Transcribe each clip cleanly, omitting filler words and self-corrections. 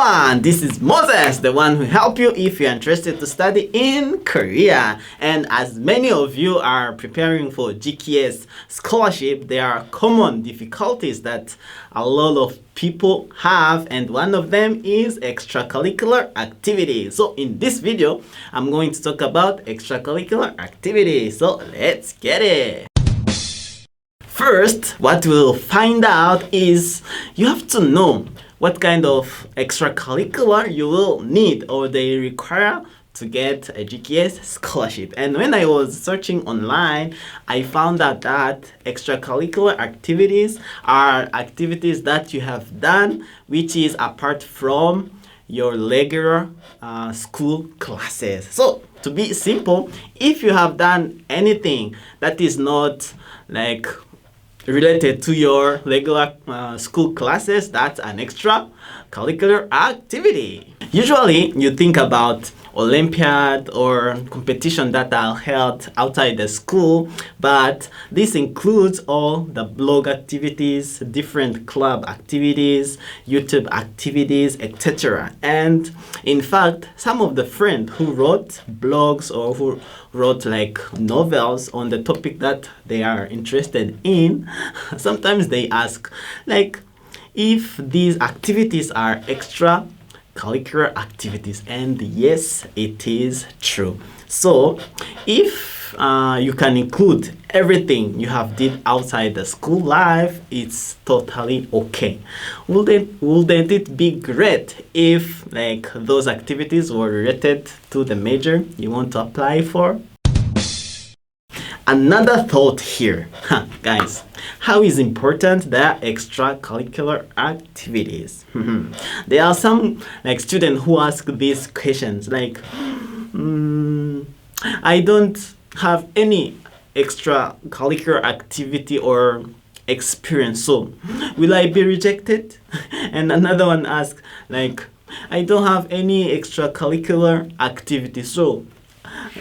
everyone, this is Moses, the one who help you if you're interested to study in Korea. And as many of you are preparing for GKS scholarship, there are common difficulties that a lot of people have, and one of them is extracurricular activities. So in this video, I'm going to talk about extracurricular activities. So let's get it. First, what we'll find out is you have to know what kind of extracurricular you will need or they require to get a GKS scholarship. And when I was searching online, I found out that extracurricular activities are activities that you have done which is apart from your regular school classes. So to be simple, if you have done anything that is not like related to your regular school classes, that's an extra curricular activity. Usually you think about Olympiad or competition that are held outside the school, but this includes all the blog activities, different club activities, YouTube activities, etc. And in fact, some of the friends who wrote blogs or who wrote like novels on the topic that they are interested in, sometimes they ask like if these activities are extra curricular activities, and yes, it is true. So if you can include everything you have did outside the school life, it's totally okay. Wouldn't it be great if like those activities were related to the major you want to apply for? Another thought here, guys, how is important the extracurricular activities? There are some like students who ask these questions like, I don't have any extracurricular activity or experience, so will I be rejected? And another one asks like, I don't have any extracurricular activity, so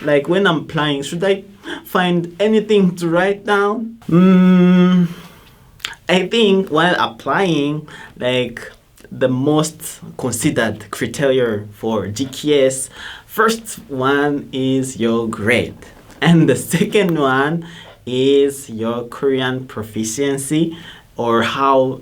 like when I'm applying, should I find anything to write down? I think while applying, like the most considered criteria for GKS, first one is your grade, and the second one is your Korean proficiency, or how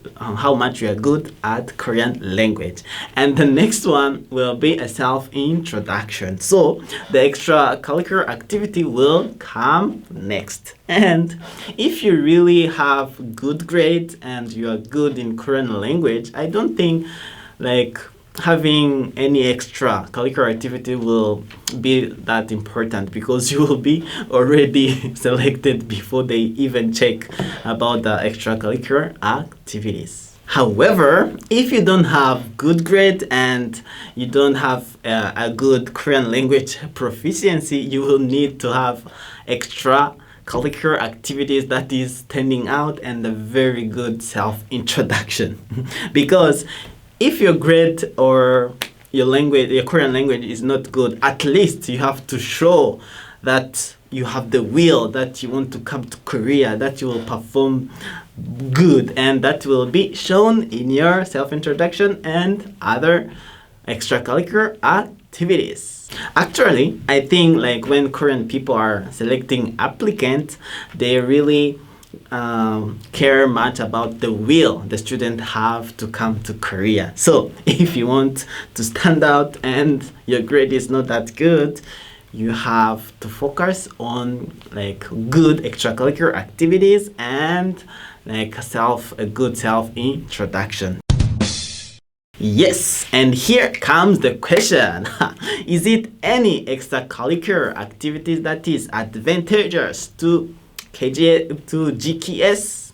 much you are good at Korean language. And the next one will be a self-introduction. So the extracurricular activity will come next. And if you really have good grades and you are good in Korean language, I don't think like having any extra curricular activity will be that important, because you will be already selected before they even check about the extracurricular activities. However, if you don't have good grade and you don't have a good Korean language proficiency, you will need to have extra curricular activities that is standing out and a very good self-introduction. Because if your grade or your language, your Korean language is not good, at least you have to show that you have the will, that you want to come to Korea, that you will perform good, and that will be shown in your self-introduction and other extracurricular activities. Actually, I think like when Korean people are selecting applicants, they really care much about the will the student have to come to Korea. So if you want to stand out and your grade is not that good, you have to focus on like good extracurricular activities and like a good self-introduction. Yes, and here comes the question. Is it any extracurricular activities that is advantageous to GKS?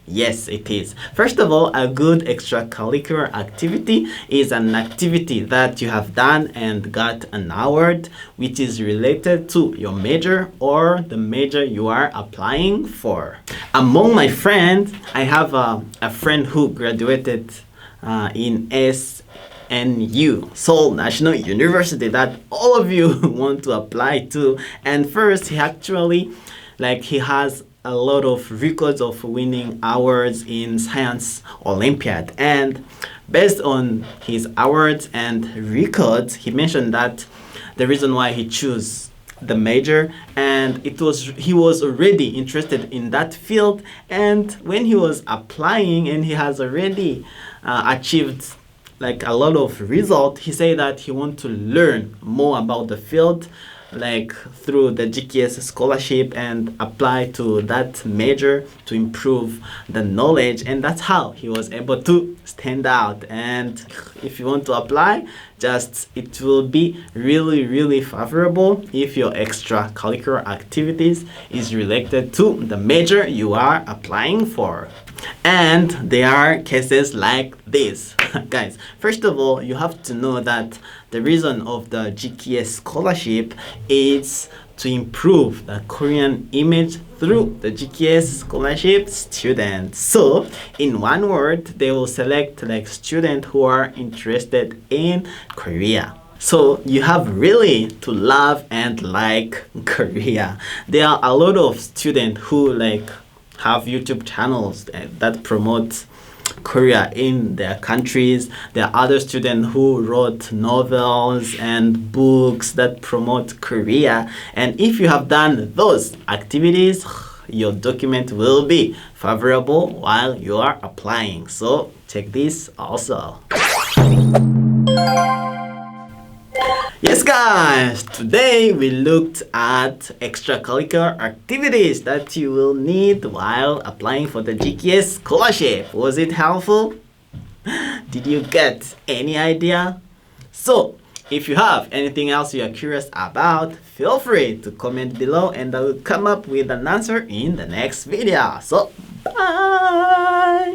Yes, it is. First of all, a good extracurricular activity is an activity that you have done and got an award which is related to your major or the major you are applying for. Among my friends, I have a friend who graduated in SNU, Seoul National University, that all of you want to apply to. And first, he actually he has a lot of records of winning awards in science Olympiad. And based on his awards and records, he mentioned that the reason why he chose the major, and he was already interested in that field, and when he was applying and he has already achieved like a lot of result, he said that he want to learn more about the field, like through the GKS scholarship, and apply to that major to improve the knowledge. And that's how he was able to stand out. And if you want to apply, just it will be really favorable if your extracurricular activities is related to the major you are applying for. And there are cases like this. Guys, first of all, you have to know that the reason of the GKS scholarship is to improve the Korean image through the GKS scholarship students. So, in one word, they will select like students who are interested in Korea. So you have really to love and like Korea. There are a lot of students who like have YouTube channels that promote Korea in their countries. There are other students who wrote novels and books that promote Korea. And if you have done those activities, your document will be favorable while you are applying. So check this also. Yes guys, today we looked at extracurricular activities that you will need while applying for the GKS scholarship. Was it helpful? Did you get any idea? So, if you have anything else you are curious about, feel free to comment below and I will come up with an answer in the next video. So, bye!